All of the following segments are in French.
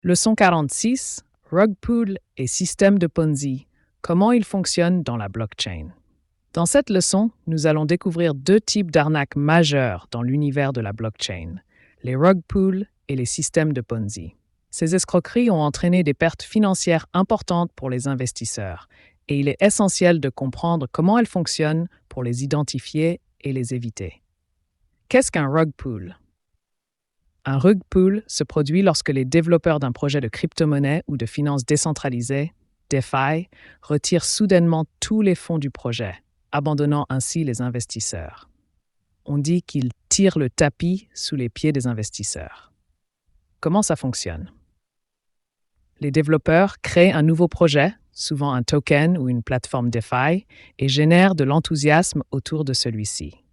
Leçon 46, Rug Pull et système de Ponzi. Comment ils fonctionnent dans la blockchain. Dans cette leçon, nous allons découvrir deux types d'arnaques majeures dans l'univers de la blockchain, les rug pull et les systèmes de Ponzi. Ces escroqueries ont entraîné des pertes financières importantes pour les investisseurs, et il est essentiel de comprendre comment elles fonctionnent pour les identifier et les éviter. Qu'est-ce qu'un rug pull? Un rug pull se produit lorsque les développeurs d'un projet de crypto-monnaie ou de finances décentralisées, DeFi, retirent soudainement tous les fonds du projet, abandonnant ainsi les investisseurs. On dit qu'ils tirent le tapis sous les pieds des investisseurs. Comment ça fonctionne? Les développeurs créent un nouveau projet, souvent un token ou une plateforme DeFi, et génèrent de l'enthousiasme autour de celui-ci.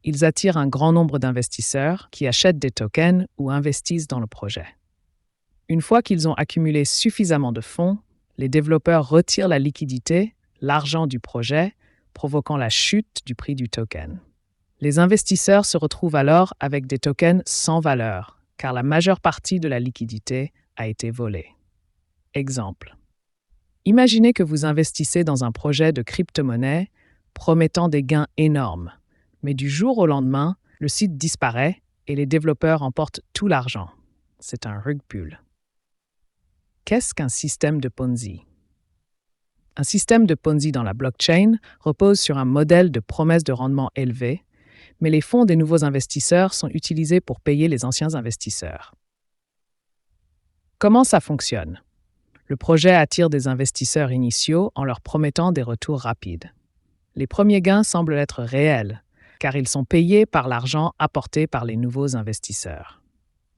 Ils attirent un grand nombre d'investisseurs qui achètent des tokens ou investissent dans le projet. Une fois qu'ils ont accumulé suffisamment de fonds, les développeurs retirent la liquidité, l'argent du projet, provoquant la chute du prix du token. Les investisseurs se retrouvent alors avec des tokens sans valeur, car la majeure partie de la liquidité a été volée. Exemple. Imaginez que vous investissez dans un projet de crypto-monnaie promettant des gains énormes, mais du jour au lendemain, le site disparaît et les développeurs emportent tout l'argent. C'est un rug pull. Qu'est-ce qu'un système de Ponzi? Un système de Ponzi dans la blockchain repose sur un modèle de promesse de rendement élevé, mais les fonds des nouveaux investisseurs sont utilisés pour payer les anciens investisseurs. Comment ça fonctionne? Le projet attire des investisseurs initiaux en leur promettant des retours rapides. Les premiers gains semblent être réels, car ils sont payés par l'argent apporté par les nouveaux investisseurs.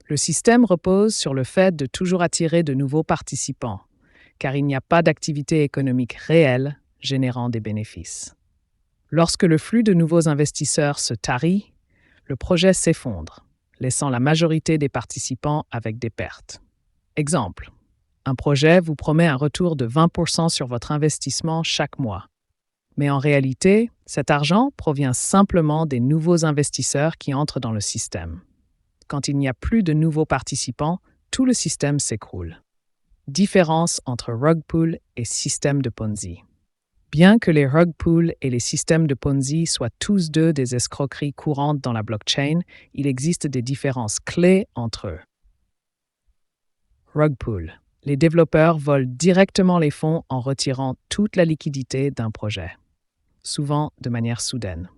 Le système repose sur le fait de toujours attirer de nouveaux participants, car il n'y a pas d'activité économique réelle générant des bénéfices. Lorsque le flux de nouveaux investisseurs se tarit, le projet s'effondre, laissant la majorité des participants avec des pertes. Exemple. Un projet vous promet un retour de 20% sur votre investissement chaque mois. Mais en réalité, cet argent provient simplement des nouveaux investisseurs qui entrent dans le système. Quand il n'y a plus de nouveaux participants, tout le système s'écroule. Différence entre rug pull et système de Ponzi. Bien que les rug pull et les systèmes de Ponzi soient tous deux des escroqueries courantes dans la blockchain, il existe des différences clés entre eux. Rug pull. Les développeurs volent directement les fonds en retirant toute la liquidité d'un projet, souvent de manière soudaine.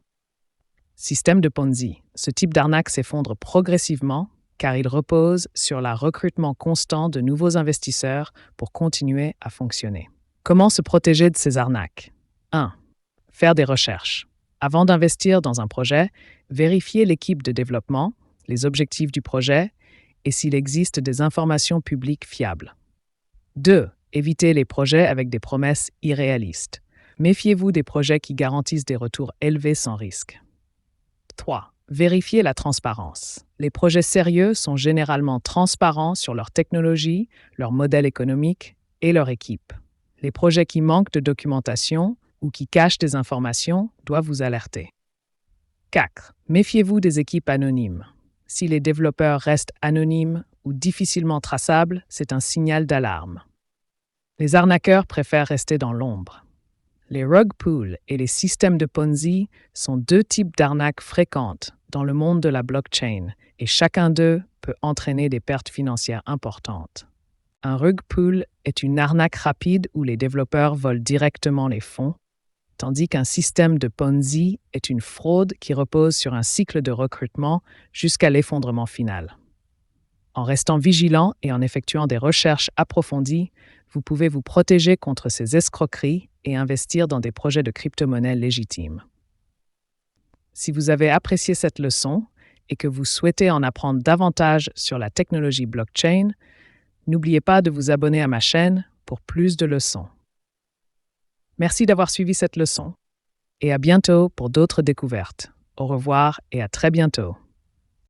Système de Ponzi. Ce type d'arnaque s'effondre progressivement car il repose sur le recrutement constant de nouveaux investisseurs pour continuer à fonctionner. Comment se protéger de ces arnaques? 1. Faire des recherches. Avant d'investir dans un projet, vérifiez l'équipe de développement, les objectifs du projet et s'il existe des informations publiques fiables. 2. Évitez les projets avec des promesses irréalistes. Méfiez-vous des projets qui garantissent des retours élevés sans risque. 3. Vérifiez la transparence. Les projets sérieux sont généralement transparents sur leur technologie, leur modèle économique et leur équipe. Les projets qui manquent de documentation ou qui cachent des informations doivent vous alerter. 4. Méfiez-vous des équipes anonymes. Si les développeurs restent anonymes ou difficilement traçables, c'est un signal d'alarme. Les arnaqueurs préfèrent rester dans l'ombre. Les rug pull et les systèmes de Ponzi sont deux types d'arnaques fréquentes dans le monde de la blockchain et chacun d'eux peut entraîner des pertes financières importantes. Un rug pull est une arnaque rapide où les développeurs volent directement les fonds, tandis qu'un système de Ponzi est une fraude qui repose sur un cycle de recrutement jusqu'à l'effondrement final. En restant vigilant et en effectuant des recherches approfondies, vous pouvez vous protéger contre ces escroqueries et investir dans des projets de crypto-monnaie légitimes. Si vous avez apprécié cette leçon et que vous souhaitez en apprendre davantage sur la technologie blockchain, n'oubliez pas de vous abonner à ma chaîne pour plus de leçons. Merci d'avoir suivi cette leçon et à bientôt pour d'autres découvertes. Au revoir et à très bientôt.